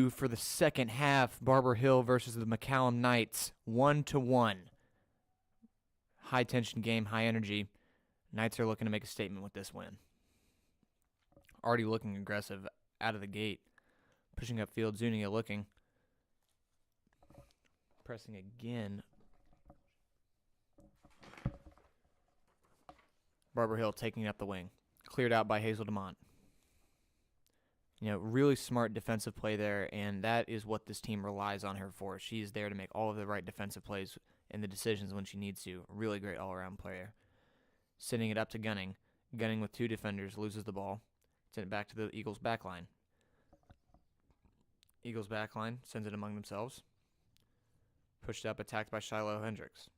For the second half, Barber Hill versus the McCallum Knights, 1-1. High tension game, high energy. Knights are looking to make a statement with this win. Already looking aggressive out of the gate. Pushing upfield, Zuniga looking. Pressing again. Barber Hill taking up the wing. Cleared out by Hazel DeMont. Really smart defensive play there, and that is what this team relies on her for. She is there to make all of the right defensive plays and the decisions when she needs to. Really great all-around player. Sending it up to Gunning. Gunning with two defenders, loses the ball. Send it back to the Eagles' backline. Eagles' backline sends it among themselves. Pushed up, attacked by Shiloh Hendricks.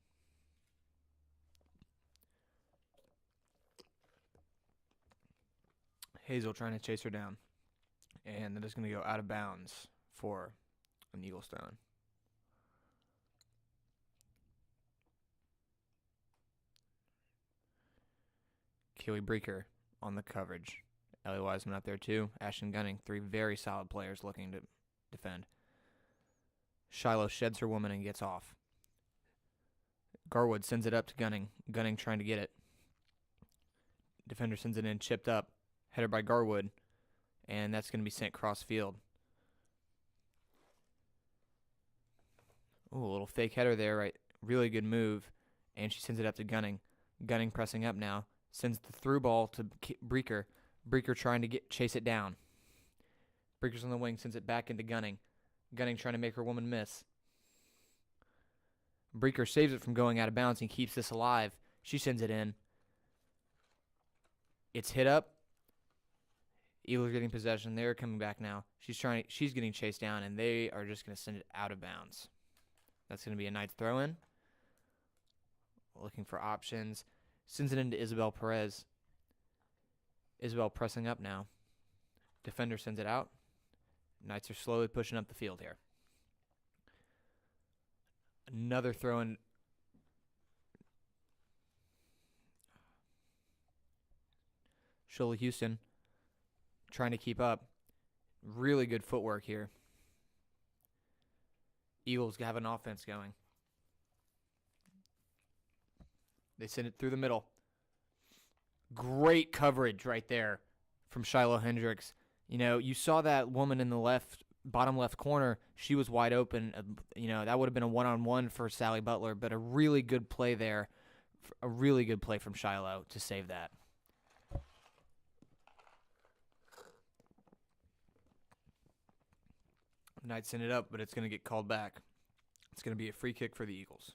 Hazel trying to chase her down. And that is going to go out of bounds for an Eagles throw-in. Keely Breaker on the coverage. Ellie Wiseman up there too. Ashton Gunning, three very solid players looking to defend. Shiloh sheds her woman and gets off. Garwood sends it up to Gunning. Gunning trying to get it. Defender sends it in, chipped up. Header by Garwood. And that's going to be sent cross field. Ooh, a little fake header there, right? Really good move. And she sends it up to Gunning. Gunning pressing up now. Sends the through ball to Breaker. Breaker trying to chase it down. Breaker's on the wing, sends it back into Gunning. Gunning trying to make her woman miss. Breaker saves it from going out of bounds and keeps this alive. She sends it in. It's hit up. Eagles getting possession. They're coming back now. She's getting chased down, and they are just going to send it out of bounds. That's going to be a Knights throw-in. Looking for options. Sends it into Isabel Perez. Isabel pressing up now. Defender sends it out. Knights are slowly pushing up the field here. Another throw-in. Shirley Houston trying to keep up. Really good footwork here. Eagles have an offense going. They send it through the middle. Great coverage right there from Shiloh Hendricks. You saw that woman in the bottom left corner. She was wide open. That would have been a one-on-one for Sally Butler, but a really good play there. A really good play from Shiloh to save that. Knights send it up, but it's going to get called back. It's going to be a free kick for the Eagles.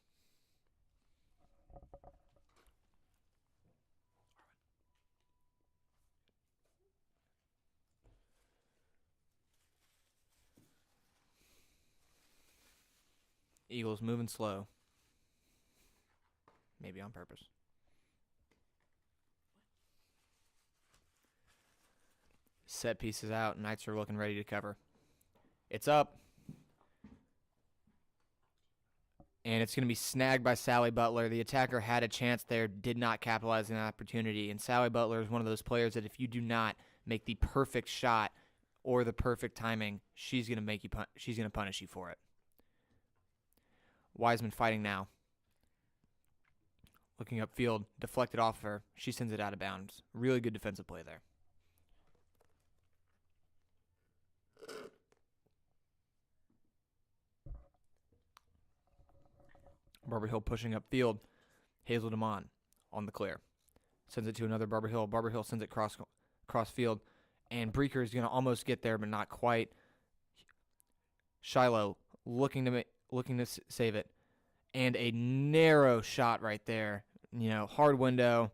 Eagles moving slow. Maybe on purpose. Set pieces out. Knights are looking ready to cover. It's up. And it's going to be snagged by Sally Butler. The attacker had a chance there, did not capitalize on the opportunity. And Sally Butler is one of those players that if you do not make the perfect shot or the perfect timing, she's going to punish you for it. Wiseman fighting now. Looking upfield, deflected off of her. She sends it out of bounds. Really good defensive play there. Barber Hill pushing upfield. Hazel DeMont on the clear. Sends it to another Barber Hill. Barber Hill sends it cross field. And Breaker is going to almost get there, but not quite. Shiloh looking to save it. And a narrow shot right there. Hard window.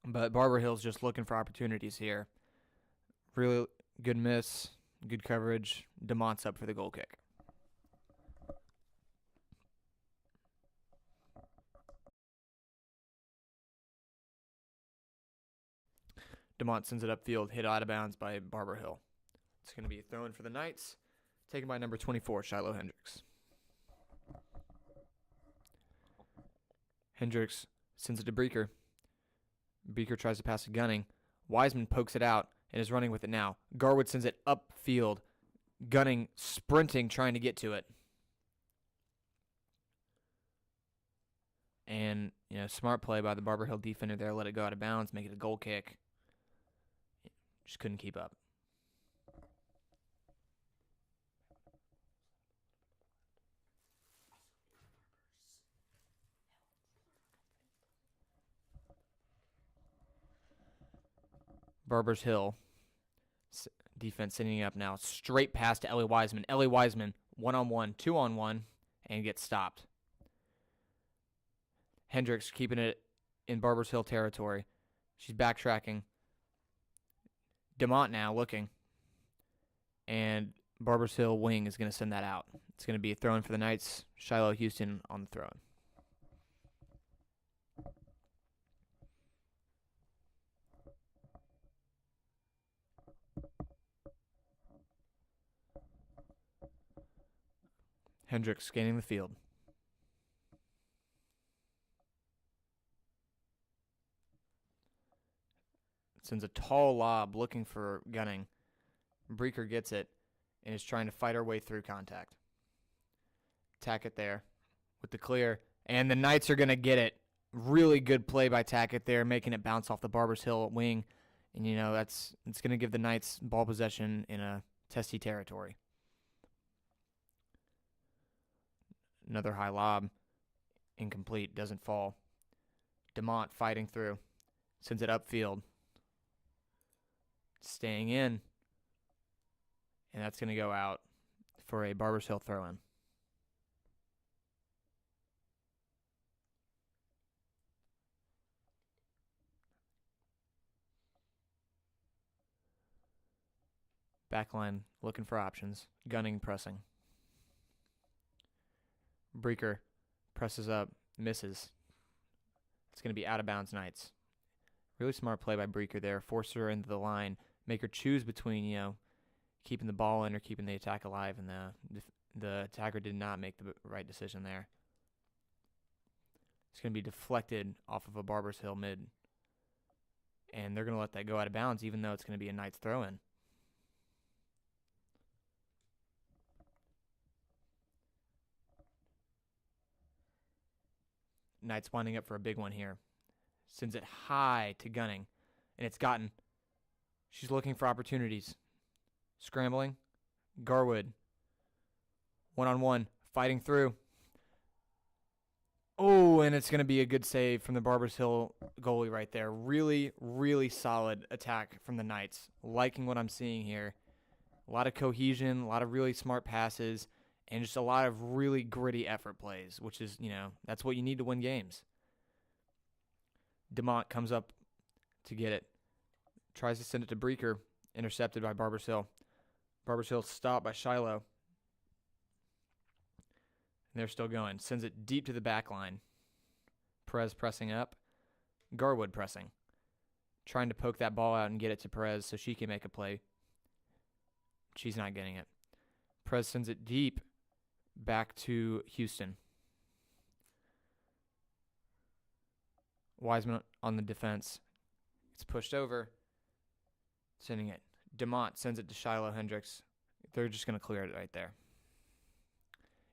But Barber Hill's just looking for opportunities here. Really good miss. Good coverage. DeMont's up for the goal kick. DeMont sends it upfield, hit out of bounds by Barber Hill. It's going to be a throw-in for the Knights, taken by number 24, Shiloh Hendricks. Hendricks sends it to Breaker. Breaker tries to pass to Gunning. Wiseman pokes it out and is running with it now. Garwood sends it upfield. Gunning, sprinting, trying to get to it. And, smart play by the Barber Hill defender there. Let it go out of bounds, make it a goal kick. Just couldn't keep up. Barbers Hill defense sitting up now. Straight pass to Ellie Wiseman. Ellie Wiseman, 1-on-1, 2-on-1, and gets stopped. Hendricks keeping it in Barbers Hill territory. She's backtracking. DeMont now looking. And Barbers Hill wing is going to send that out. It's going to be a throw-in for the Knights. Shiloh Houston on the throw-in. Hendricks scanning the field. Sends a tall lob looking for Gunning. Breaker gets it and is trying to fight her way through contact. Tackett there with the clear. And the Knights are going to get it. Really good play by Tackett there, making it bounce off the Barbers Hill wing. And, it's going to give the Knights ball possession in a testy territory. Another high lob. Incomplete. Doesn't fall. DeMont fighting through. Sends it upfield. Staying in. And that's going to go out for a Barbers Hill throw-in. Backline looking for options. Gunning, pressing. Breaker presses up, misses. It's going to be out of bounds Knights. Really smart play by Breaker there. Force her into the line. Make her choose between, keeping the ball in or keeping the attack alive. And the attacker did not make the right decision there. It's going to be deflected off of a Barbers Hill mid. And they're going to let that go out of bounds, even though it's going to be a Knights throw-in. Knights winding up for a big one here. Sends it high to Gunning. And it's gotten. She's looking for opportunities. Scrambling. Garwood. 1-on-1. Fighting through. Oh, and it's going to be a good save from the Barbers Hill goalie right there. Really, really solid attack from the Knights. Liking what I'm seeing here. A lot of cohesion, a lot of really smart passes, and just a lot of really gritty effort plays, which is, that's what you need to win games. DeMont comes up to get it. Tries to send it to Breaker. Intercepted by Barbers Hill. Barbers Hill stopped by Shiloh. And they're still going. Sends it deep to the back line. Perez pressing up. Garwood pressing. Trying to poke that ball out and get it to Perez so she can make a play. She's not getting it. Perez sends it deep back to Houston. Wiseman on the defense. It's pushed over. Sending it. DeMont sends it to Shiloh Hendricks. They're just going to clear it right there.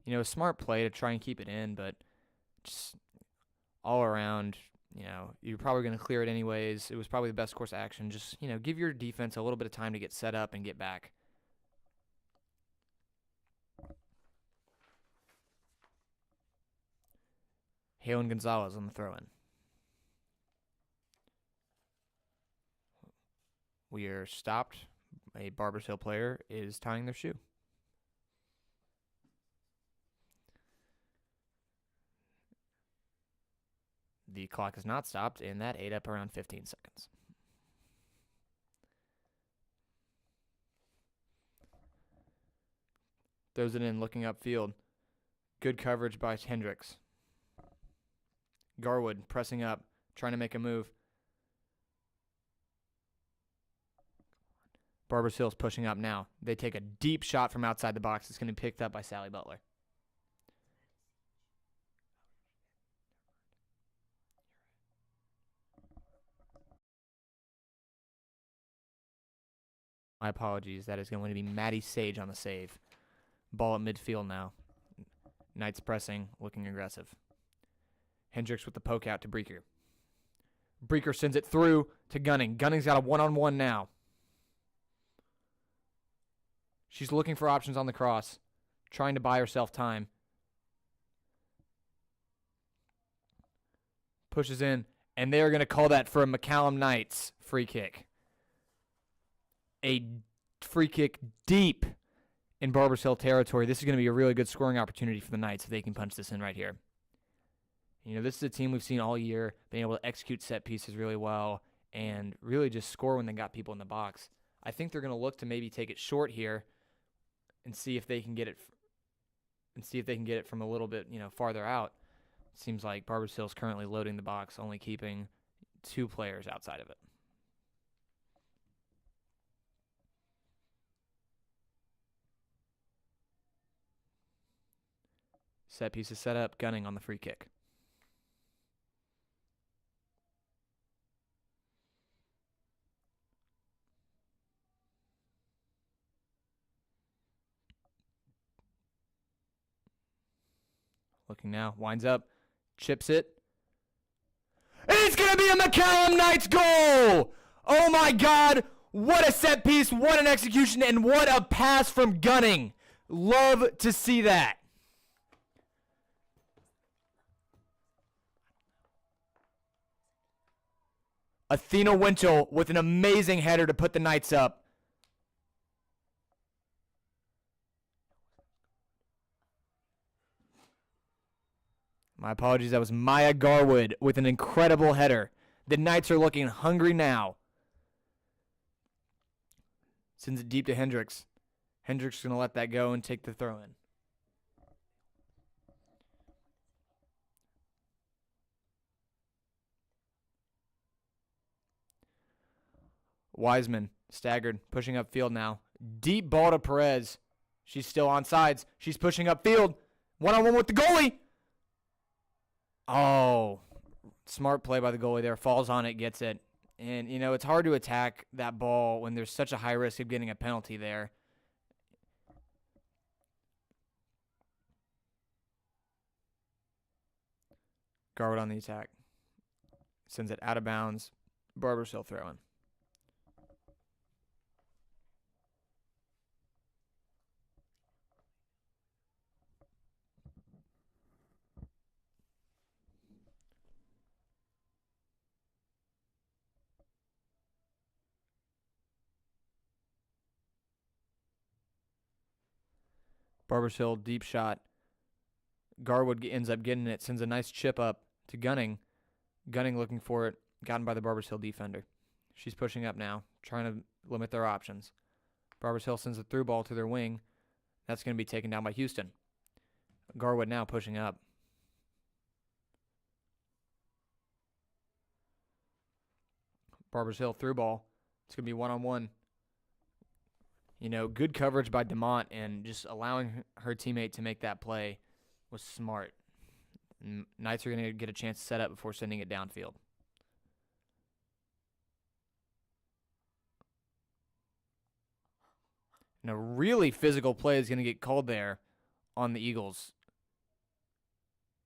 A smart play to try and keep it in, but just all around, you're probably going to clear it anyways. It was probably the best course of action. Just, give your defense a little bit of time to get set up and get back. Halen Gonzalez on the throw-in. We are stopped. A Barbers Hill player is tying their shoe. The clock is not stopped, and that ate up around 15 seconds. Throws it in, looking upfield. Good coverage by Hendricks. Garwood pressing up, trying to make a move. Barbers Hill's pushing up now. They take a deep shot from outside the box. It's going to be picked up by Sally Butler. My apologies. That is going to be Maddie Sage on the save. Ball at midfield now. Knights pressing, looking aggressive. Hendricks with the poke out to Breaker. Breaker sends it through to Gunning. Gunning's got a one-on-one now. She's looking for options on the cross, trying to buy herself time. Pushes in, and they are going to call that for a McCallum Knights free kick. A free kick deep in Barbers Hill territory. This is going to be a really good scoring opportunity for the Knights if they can punch this in right here. You know, this is a team we've seen all year, being able to execute set pieces really well and really just score when they got people in the box. I think they're going to look to maybe take it short here and see if they can get it from a little bit, farther out. Seems like Barbers Hill is currently loading the box, only keeping 2 players outside of it. Set piece is set up, Gunning on the free kick. Looking now, winds up, chips it. And it's going to be a McCallum Knights goal! Oh my God, what a set piece, what an execution, and what a pass from Gunning. Love to see that. Athena Winchell with an amazing header to put the Knights up. My apologies, that was Maya Garwood with an incredible header. The Knights are looking hungry now. Sends it deep to Hendricks. Hendricks is going to let that go and take the throw in. Wiseman, staggered, pushing upfield now. Deep ball to Perez. She's still on sides. She's pushing upfield. One-on-one with the goalie. Oh, smart play by the goalie there. Falls on it, gets it. And, it's hard to attack that ball when there's such a high risk of getting a penalty there. Garwood on the attack. Sends it out of bounds. Barbers Hill throwing. Barbers Hill, deep shot. Garwood ends up getting it, sends a nice chip up to Gunning. Gunning looking for it, gotten by the Barbers Hill defender. She's pushing up now, trying to limit their options. Barbers Hill sends a through ball to their wing. That's going to be taken down by Houston. Garwood now pushing up. Barbers Hill through ball. It's going to be one-on-one. Good coverage by DeMont, and just allowing her teammate to make that play was smart. Knights are going to get a chance to set up before sending it downfield. And a really physical play is going to get called there on the Eagles.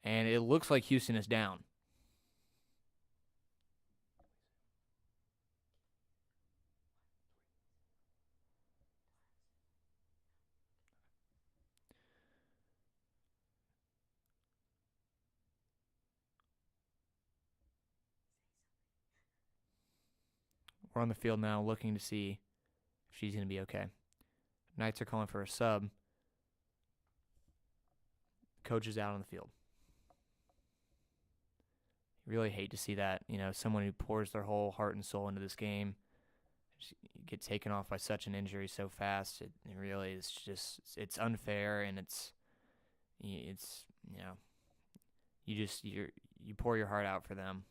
And it looks like Houston is down. We're on the field now looking to see if she's going to be okay. Knights are calling for a sub. Coach is out on the field. Really hate to see that. Someone who pours their whole heart and soul into this game get taken off by such an injury so fast. It really is just, it's unfair, and you pour your heart out for them.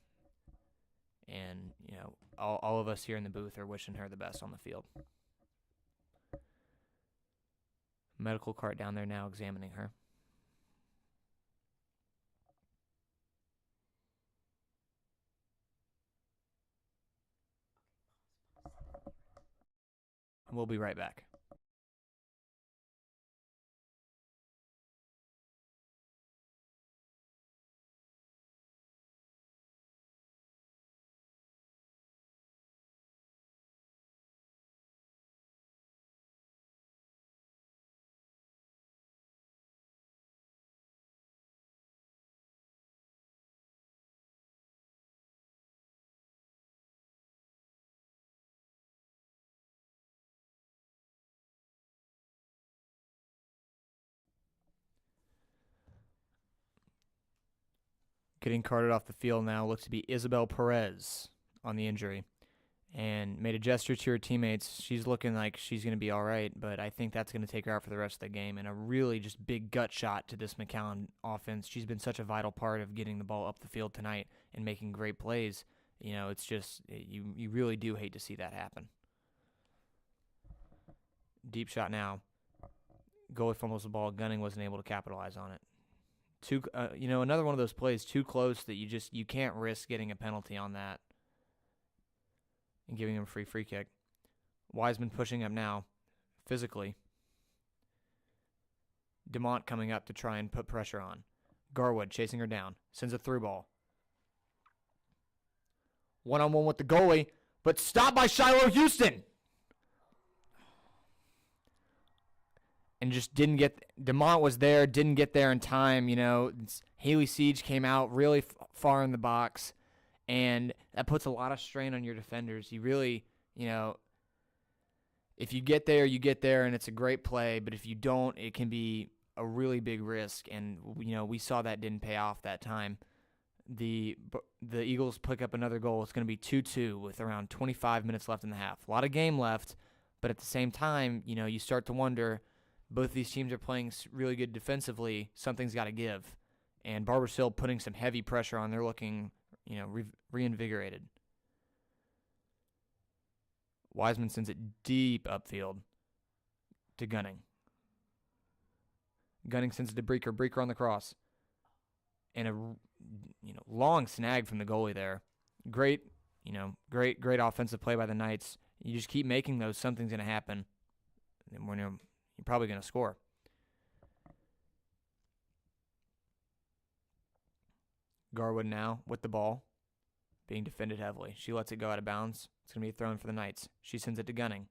And, all of us here in the booth are wishing her the best on the field. Medical cart down there now examining her. We'll be right back. Getting carted off the field now looks to be Isabel Perez on the injury, and made a gesture to her teammates. She's looking like she's going to be all right, but I think that's going to take her out for the rest of the game. And a really just big gut shot to this McCallum offense. She's been such a vital part of getting the ball up the field tonight and making great plays. You know, it's just you really do hate to see that happen. Deep shot now. Goalie fumbles the ball. Gunning wasn't able to capitalize on it. Another one of those plays too close that you can't risk getting a penalty on that and giving him a free kick. Wiseman pushing up now, physically. DeMont coming up to try and put pressure on. Garwood chasing her down, sends a through ball. One-on-one with the goalie, but stopped by Shiloh Houston. And just didn't get, DeMont was there, didn't get there in time. Haley Siege came out really far in the box, and that puts a lot of strain on your defenders. You really, if you get there, you get there, and it's a great play, but if you don't, it can be a really big risk, and, we saw that didn't pay off that time. The Eagles pick up another goal. It's going to be 2-2 with around 25 minutes left in the half. A lot of game left, but at the same time, you start to wonder, both these teams are playing really good defensively. Something's got to give. And Barbers Hill putting some heavy pressure on. They're looking, reinvigorated. Wiseman sends it deep upfield to Gunning. Gunning sends it to Breaker. Breaker on the cross. And a long snag from the goalie there. Great offensive play by the Knights. You just keep making those, something's going to happen. And you're probably going to score. Garwood now with the ball, being defended heavily. She lets it go out of bounds. It's going to be thrown for the Knights. She sends it to Gunning.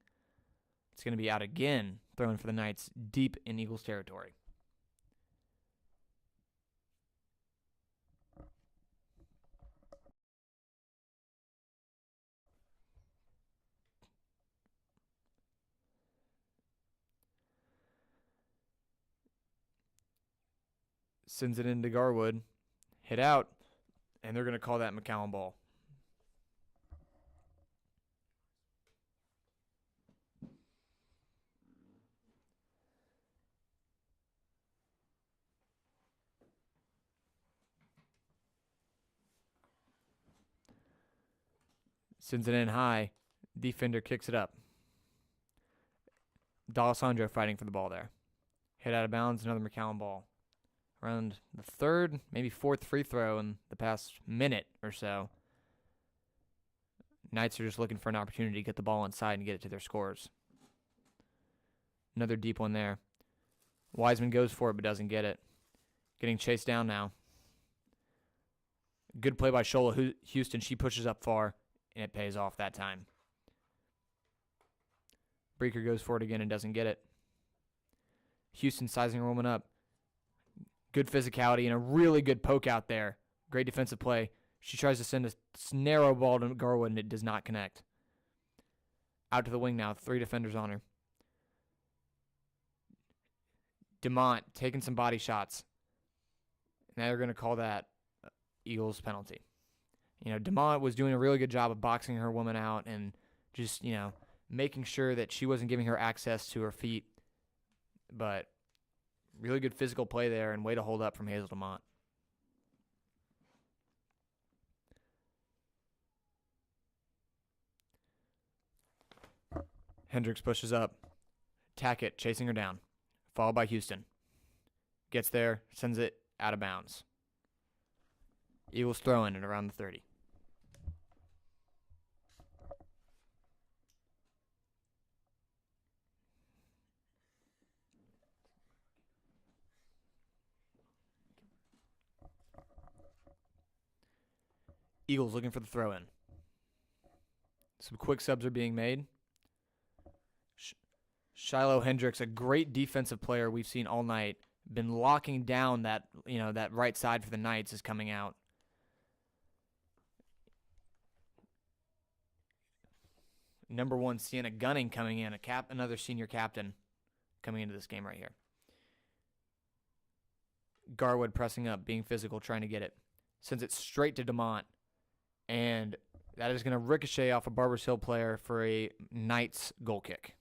It's going to be out again, thrown for the Knights deep in Eagles territory. Sends it into Garwood. Hit out, and they're going to call that McCallum ball. Sends it in high. Defender kicks it up. D'Alessandro fighting for the ball there. Hit out of bounds, another McCallum ball. Around the third, maybe fourth free throw in the past minute or so. Knights are just looking for an opportunity to get the ball inside and get it to their scorers. Another deep one there. Wiseman goes for it but doesn't get it. Getting chased down now. Good play by Shola Houston. She pushes up far, and it pays off that time. Breaker goes for it again and doesn't get it. Houston sizing a woman up. Good physicality and a really good poke out there. Great defensive play. She tries to send a narrow ball to Garwood, and it does not connect. Out to the wing now. 3 defenders on her. DeMont taking some body shots. Now they're going to call that Eagles penalty. DeMont was doing a really good job of boxing her woman out and just, making sure that she wasn't giving her access to her feet. But really good physical play there and way to hold up from Hazel DeMont. Hendricks pushes up. Tackett chasing her down. Followed by Houston. Gets there, sends it out of bounds. Eagles throw in at around the 30. Eagles looking for the throw-in. Some quick subs are being made. Shiloh Hendricks, a great defensive player we've seen all night, been locking down that right side for the Knights, is coming out. Number 1, Sienna Gunning coming in, another senior captain coming into this game right here. Garwood pressing up, being physical, trying to get it. Sends it straight to DeMont. And that is going to ricochet off a Barbers Hill player for a Knights goal kick.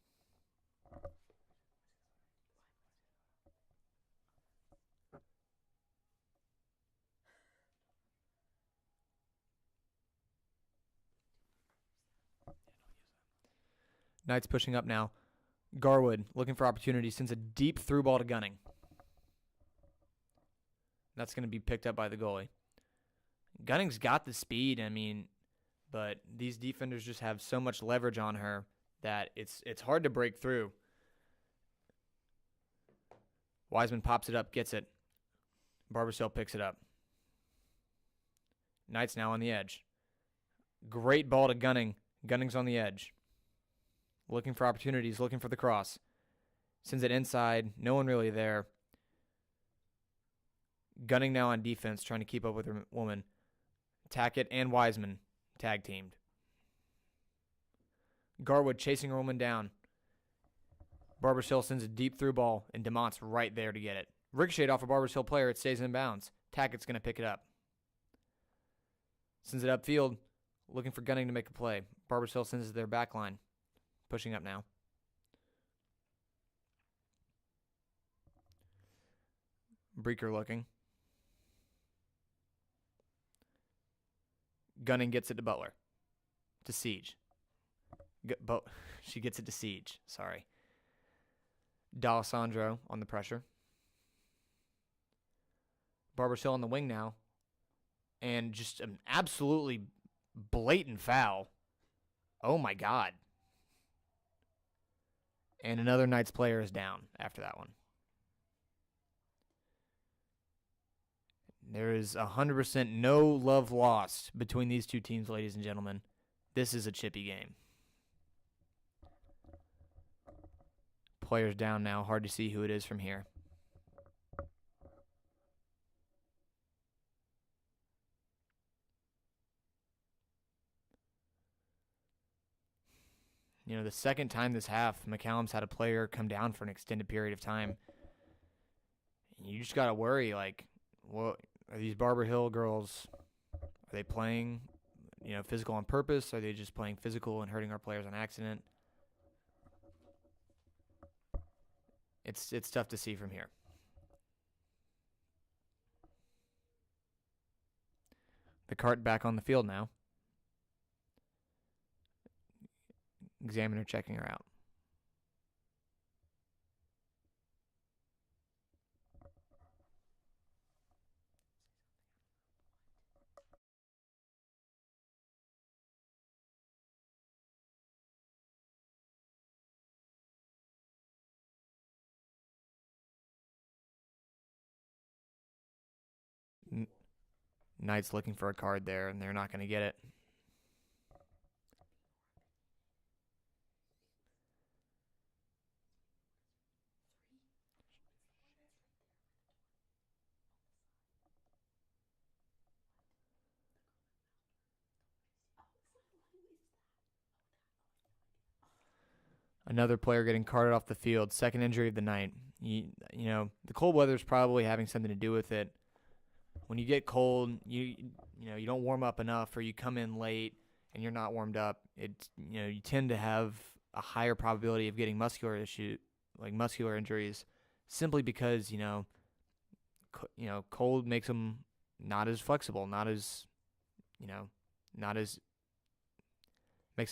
Knights pushing up now. Garwood looking for opportunity, sends a deep through ball to Gunning. That's going to be picked up by the goalie. Gunning's got the speed, but these defenders just have so much leverage on her that it's hard to break through. Wiseman pops it up, gets it. Barbers Hill picks it up. Knights now on the edge. Great ball to Gunning. Gunning's on the edge. Looking for opportunities, looking for the cross. Sends it inside. No one really there. Gunning now on defense, trying to keep up with her woman. Tackett and Wiseman tag teamed. Garwood chasing her woman down. Barbers Hill sends a deep through ball, and DeMont's right there to get it. Ricocheted off a Barbers Hill player. It stays in bounds. Tackett's going to pick it up. Sends it upfield, looking for Gunning to make a play. Barbers Hill sends it to their back line. Pushing up now. Breaker looking. Gunning gets it to Butler. To Siege. She gets it to Siege. Sorry. D'Alessandro on the pressure. Barbers Hill on the wing now. And just an absolutely blatant foul. Oh my God. And another Knights player is down after that one. There is 100% no love lost between these two teams, ladies and gentlemen. This is a chippy game. Players down now. Hard to see who it is from here. The second time this half, McCallum's had a player come down for an extended period of time. You just got to worry, what are these Barber Hill girls, are they playing, physical on purpose? Are they just playing physical and hurting our players on accident? It's tough to see from here. The cart back on the field now. Examiner checking her out. Knight's looking for a card there, and they're not going to get it. Another player getting carted off the field. Second injury of the night. The cold weather is probably having something to do with it. When you get cold, you don't warm up enough, or you come in late and you're not warmed up. You tend to have a higher probability of getting muscular injuries, simply because cold makes them not as flexible, makes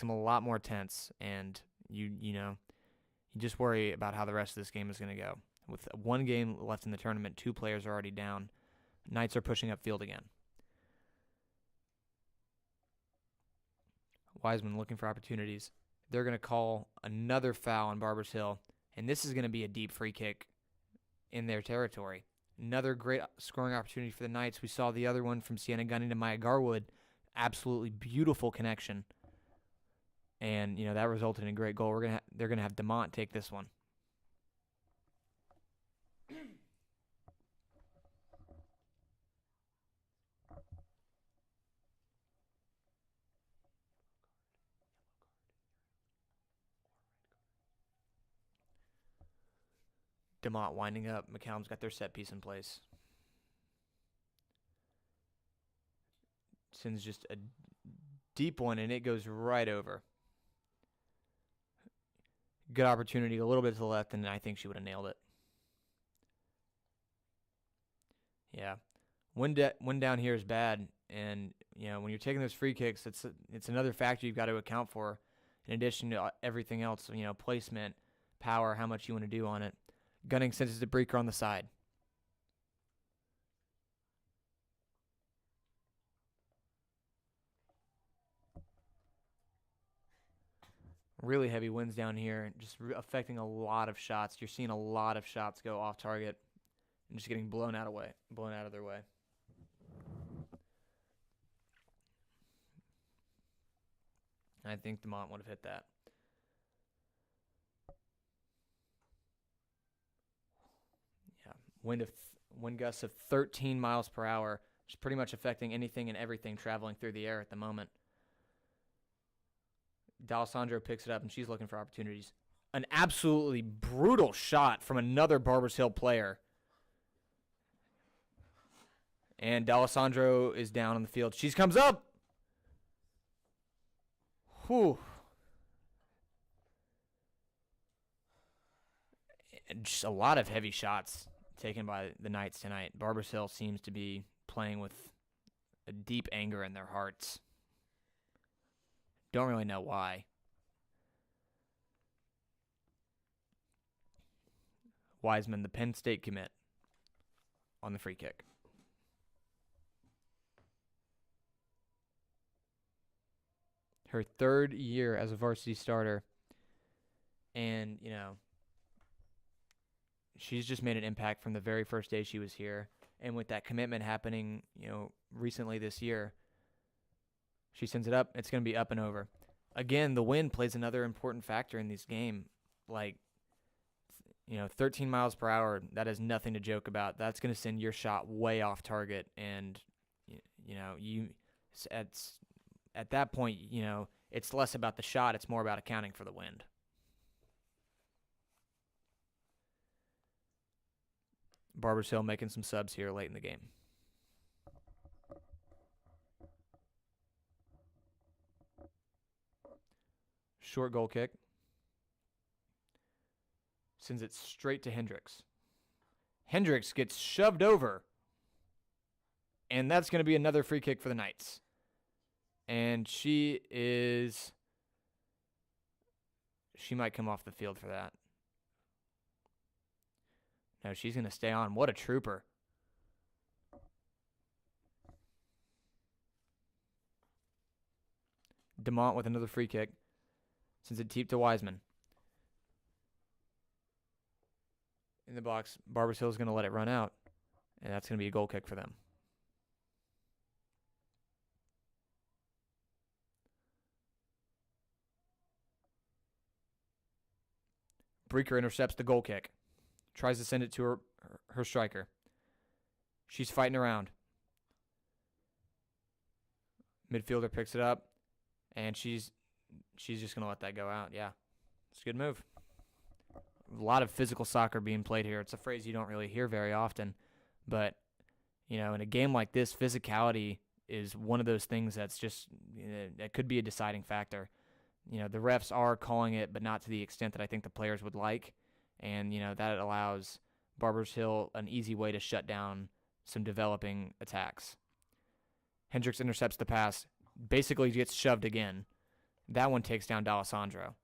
them a lot more tense, and you just worry about how the rest of this game is going to go. With one game left in the tournament, 2 players are already down. Knights are pushing up field again. Wiseman looking for opportunities. They're going to call another foul on Barbers Hill, and this is going to be a deep free kick in their territory. Another great scoring opportunity for the Knights. We saw the other one from Sienna Gunning to Maya Garwood. absolutely beautiful connection. And, that resulted in a great goal. They're going to have DeMont take this one. DeMont winding up. McCallum's got their set piece in place. Sends just a deep one, and it goes right over. Good opportunity, a little bit to the left, and I think she would have nailed it. Yeah. Wind down here is bad, and, when you're taking those free kicks, it's another factor you've got to account for in addition to everything else, placement, power, how much you want to do on it. Gunning sends it to Breaker on the side. Really heavy winds down here, just affecting a lot of shots. You're seeing a lot of shots go off target and just getting blown out of their way. I think DeMont would have hit that. Yeah, wind gusts of 13 miles per hour, just pretty much affecting anything and everything traveling through the air at the moment. D'Alessandro picks it up, and she's looking for opportunities. An absolutely brutal shot from another Barbers Hill player. And D'Alessandro is down on the field. She comes up. Whew. Just a lot of heavy shots taken by the Knights tonight. Barbers Hill seems to be playing with a deep anger in their hearts. Don't really know why. Wiseman, the Penn State commit, on the free kick. Her third year as a varsity starter. And, she's just made an impact from the very first day she was here. And with that commitment happening, recently this year, she sends it up. It's going to be up and over. Again, the wind plays another important factor in this game. 13 miles per hour, that is nothing to joke about. That's going to send your shot way off target. And, at that point, it's less about the shot. It's more about accounting for the wind. Barbers Hill making some subs here late in the game. Short goal kick. Sends it straight to Hendricks. Hendricks gets shoved over. And that's going to be another free kick for the Knights. And she might come off the field for that. No, she's going to stay on. What a trooper. DeMont with another free kick. Sends it deep to Wiseman. In the box, Barbers Hill is going to let it run out. And that's going to be a goal kick for them. Breaker intercepts the goal kick. Tries to send it to her striker. She's fighting around. Midfielder picks it up. And she's just going to let that go out. Yeah, it's a good move. A lot of physical soccer being played here. It's a phrase you don't really hear very often. But, in a game like this, physicality is one of those things that's just, that could be a deciding factor. The refs are calling it, but not to the extent that I think the players would like. And, that allows Barbers Hill an easy way to shut down some developing attacks. Hendricks intercepts the pass, basically gets shoved again. That one takes down D'Alessandro.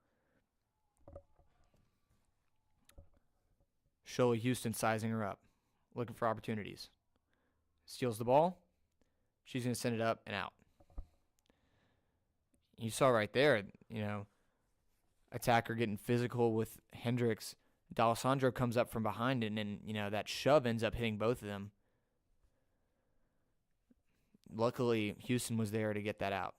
Shola Houston sizing her up, looking for opportunities. Steals the ball. She's going to send it up and out. You saw right there, attacker getting physical with Hendricks. D'Alessandro comes up from behind, and then, that shove ends up hitting both of them. luckily, Houston was there to get that out.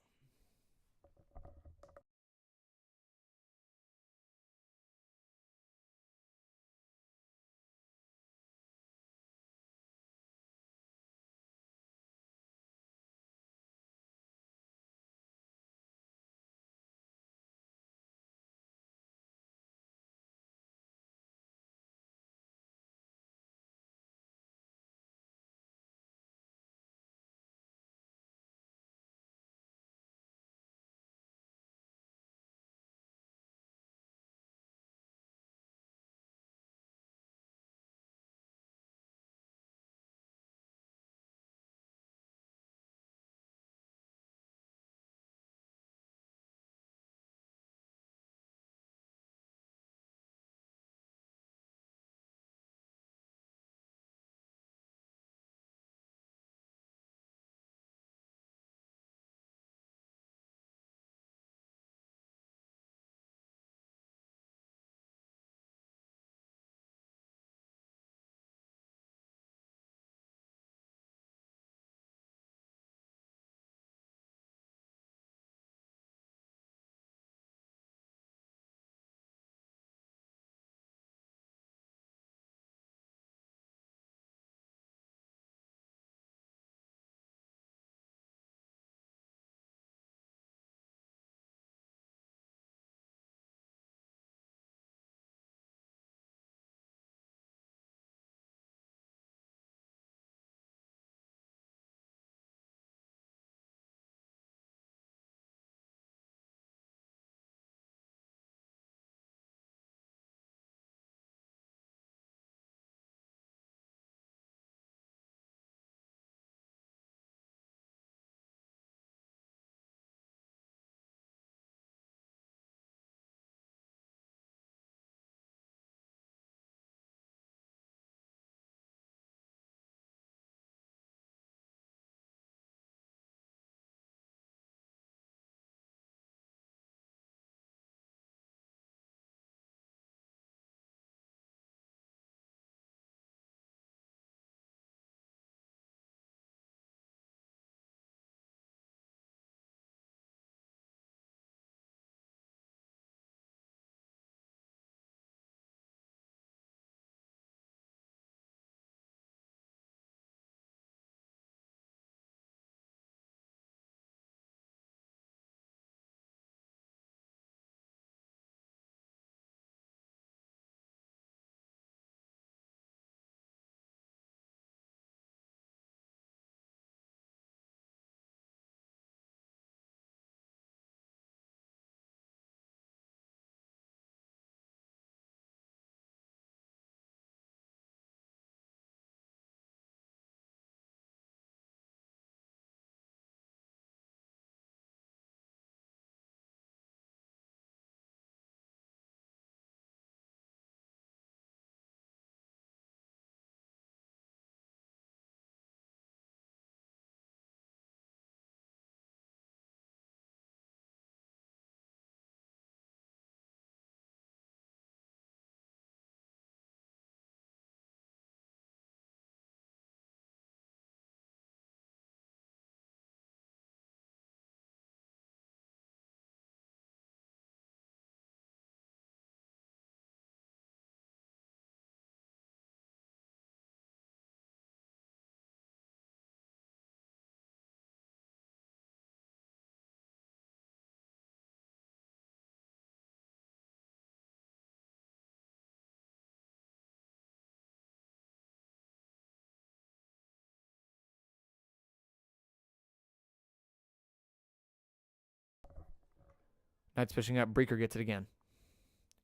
Knights pushing up. Breaker gets it again.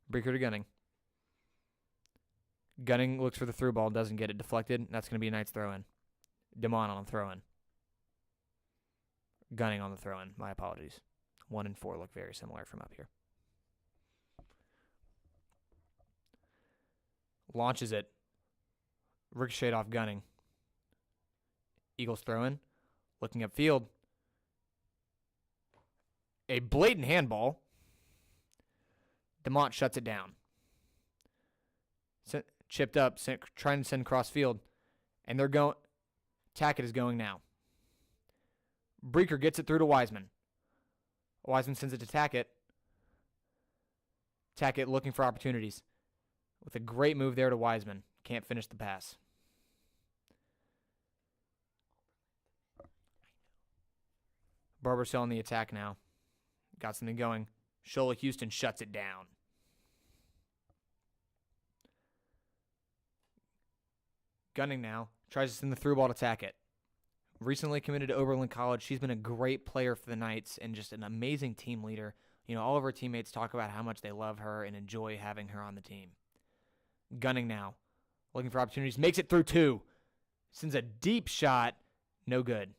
Breaker to Gunning. Gunning looks for the through ball, doesn't get it. Deflected. That's going to be a Knights throw in. Demon on the throw in. Gunning on the throw in. My apologies. 1 and 4 look very similar from up here. Launches it. Ricocheted off Gunning. Eagles throw in. Looking upfield. A blatant handball. DeMont shuts it down. Chipped up, trying to send cross field. And they're going. Tackett is going now. Breaker gets it through to Wiseman. Wiseman sends it to Tackett. Tackett looking for opportunities. With a great move there to Wiseman. Can't finish the pass. Barbers on the attack now. Got something going. Shola Houston shuts it down. Gunning now. Tries to send the through ball to Tackett. Recently committed to Oberlin College. She's been a great player for the Knights and just an amazing team leader. You know, all of her teammates talk about how much they love her and enjoy having her on the team. Gunning now. Looking for opportunities. Makes it through 2. Sends a deep shot. No good.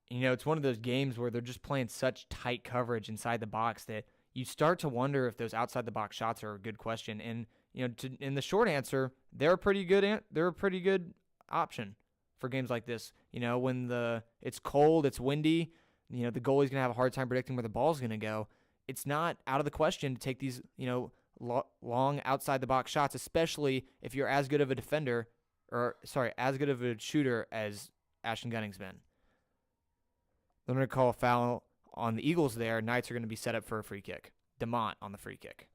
You know, it's one of those games where they're just playing such tight coverage inside the box that you start to wonder if those outside the box shots are a good question. And, you know, in the short answer, they're a pretty good option for games like this. You know, when it's cold, it's windy, you know, the goalie's going to have a hard time predicting where the ball's going to go. It's not out of the question to take these, you know, long outside the box shots, especially if you're as good of a shooter as Ashton Gunning's been. They're going to call a foul on the Eagles there. Knights are going to be set up for a free kick. DeMont on the free kick.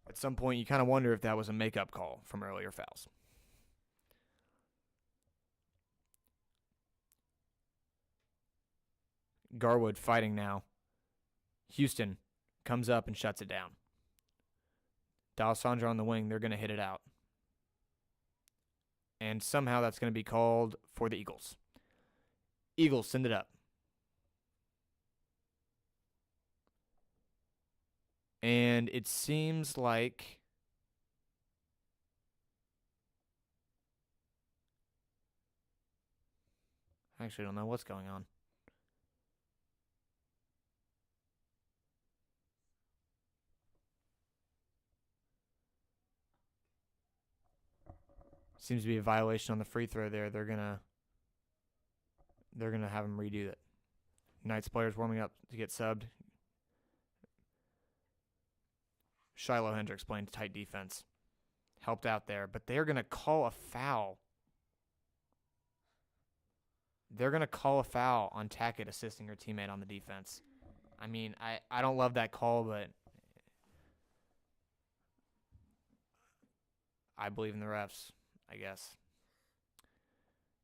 At some point, you kind of wonder if that was a makeup call from earlier fouls. Garwood fighting now. Houston comes up and shuts it down. D'Alessandro on the wing. They're going to hit it out. And somehow that's going to be called for the Eagles. Eagles send it up. And it seems like I actually don't know what's going on. Seems to be a violation on the free throw there. They're gonna have him redo it. Knights players warming up to get subbed. Shiloh Hendricks playing tight defense. Helped out there, but they're gonna call a foul. They're gonna call a foul on Tackett assisting her teammate on the defense. I mean, I don't love that call, but I believe in the refs, I guess.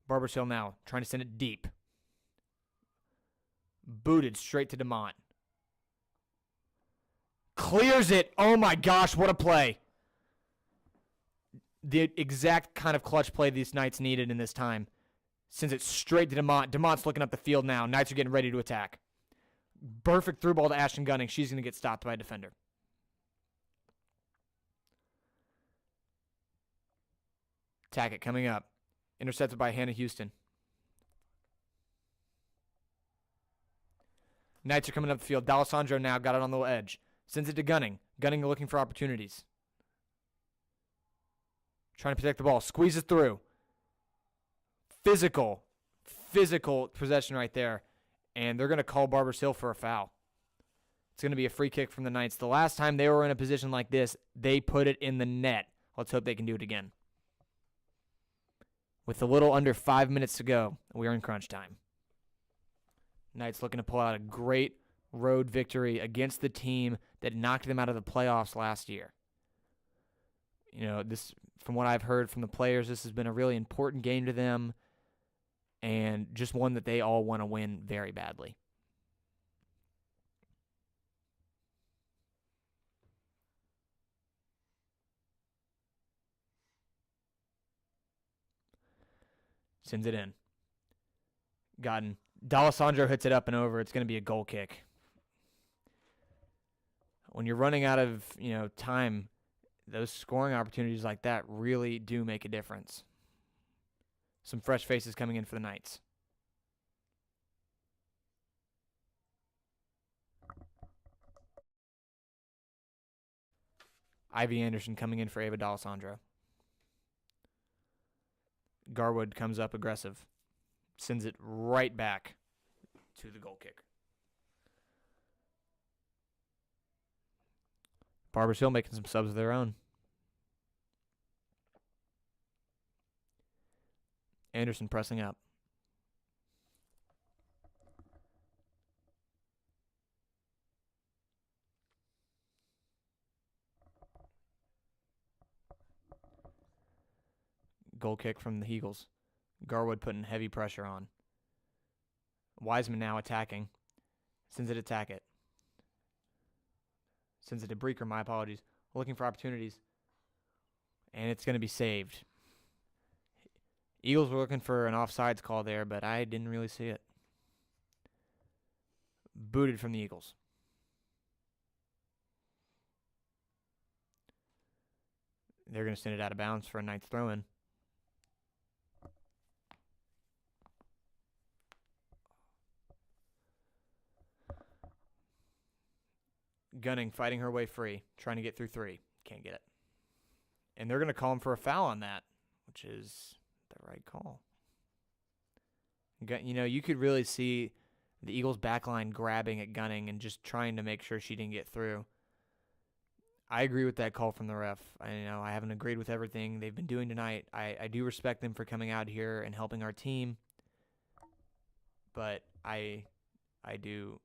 Barbers Hill now, trying to send it deep. Booted straight to DeMont. Clears it. Oh my gosh, what a play. The exact kind of clutch play these Knights needed in this time. Sends it straight to DeMont. DeMont's looking up the field now. Knights are getting ready to attack. Perfect through ball to Ashton Gunning. She's going to get stopped by a defender. Tackett coming up. Intercepted by Hannah Houston. Knights are coming up the field. D'Alessandro now got it on the edge. Sends it to Gunning. Gunning looking for opportunities. Trying to protect the ball. Squeezes through. Physical possession right there. And they're going to call Barbers Hill for a foul. It's going to be a free kick from the Knights. The last time they were in a position like this, they put it in the net. Let's hope they can do it again. With a little under 5 minutes to go, we're in crunch time. Knights looking to pull out a great road victory against the team that knocked them out of the playoffs last year. You know, this, from what I've heard from the players, this has been a really important game to them and just one that they all want to win very badly. Sends it in. Gotten. D'Alessandro hits it up and over. It's going to be a goal kick. When you're running out of, time, those scoring opportunities like that really do make a difference. Some fresh faces coming in for the Knights. Ivy Anderson coming in for Ava D'Alessandro. Garwood comes up aggressive. Sends it right back to the goal kicker. Barbers Hill making some subs of their own. Anderson pressing up. Goal kick from the Eagles. Garwood putting heavy pressure on. Wiseman now attacking. Sends it attack it. Sends it to Breaker, my apologies. Looking for opportunities. And it's going to be saved. Eagles were looking for an offsides call there, but I didn't really see it. Booted from the Eagles. They're going to send it out of bounds for a Knights throw-in. Gunning, fighting her way free, trying to get through 3. Can't get it. And they're going to call him for a foul on that, which is the right call. You know, you could really see the Eagles' backline grabbing at Gunning and just trying to make sure she didn't get through. I agree with that call from the ref. I haven't agreed with everything they've been doing tonight. I do respect them for coming out here and helping our team, but I do.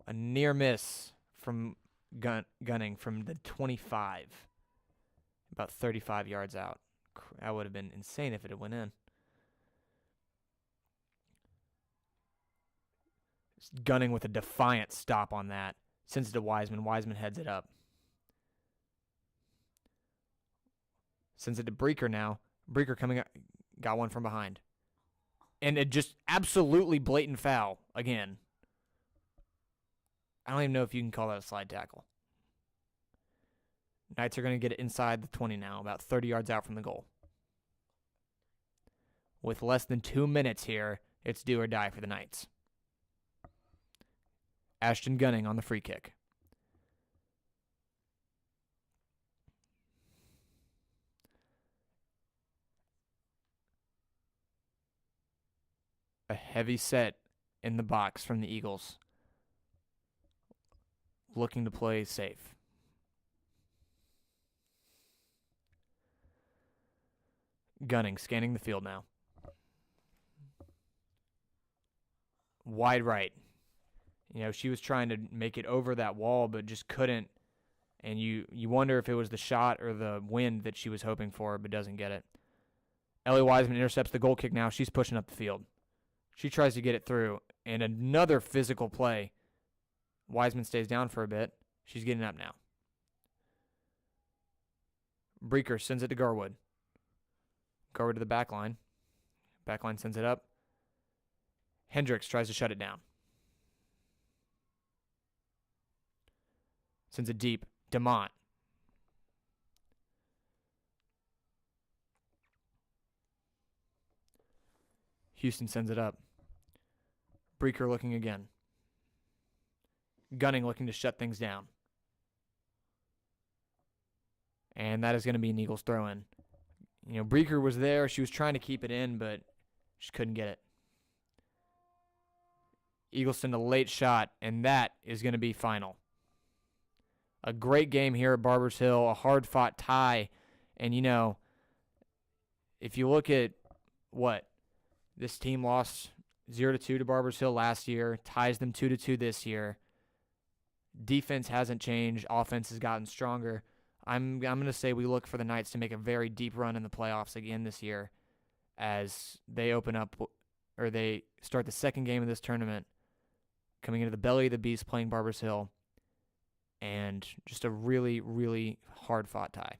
A near miss from Gunning from the 25, about 35 yards out. That would have been insane if it had went in. Gunning with a defiant stop on that. Sends it to Wiseman. Wiseman heads it up. Sends it to Breaker now. Breaker coming up. Got one from behind. And it just absolutely blatant foul again. I don't even know if you can call that a slide tackle. Knights are going to get it inside the 20 now, about 30 yards out from the goal. With less than 2 minutes here, it's do or die for the Knights. Ashton Gunning on the free kick. A heavy set in the box from the Eagles. Looking to play safe. Gunning, scanning the field now. Wide right. She was trying to make it over that wall, but just couldn't. And you wonder if it was the shot or the wind that she was hoping for, but doesn't get it. Ellie Wiseman intercepts the goal kick now. She's pushing up the field. She tries to get it through. And another physical play. Wiseman stays down for a bit. She's getting up now. Breaker sends it to Garwood. Garwood to the back line. Back line sends it up. Hendricks tries to shut it down. Sends it deep. DeMont. Houston sends it up. Breaker looking again. Gunning looking to shut things down. And that is going to be an Eagles throw-in. Breaker was there. She was trying to keep it in, but she couldn't get it. Eagles send a late shot, and that is going to be final. A great game here at Barbers Hill, a hard-fought tie. And, if you look at this team lost 0-2 to Barbers Hill last year, ties them 2-2 this year. Defense hasn't changed. Offense has gotten stronger. I'm going to say we look for the Knights to make a very deep run in the playoffs again this year as they open up or they start the second game of this tournament coming into the belly of the beast playing Barbers Hill, and just a really, really hard-fought tie.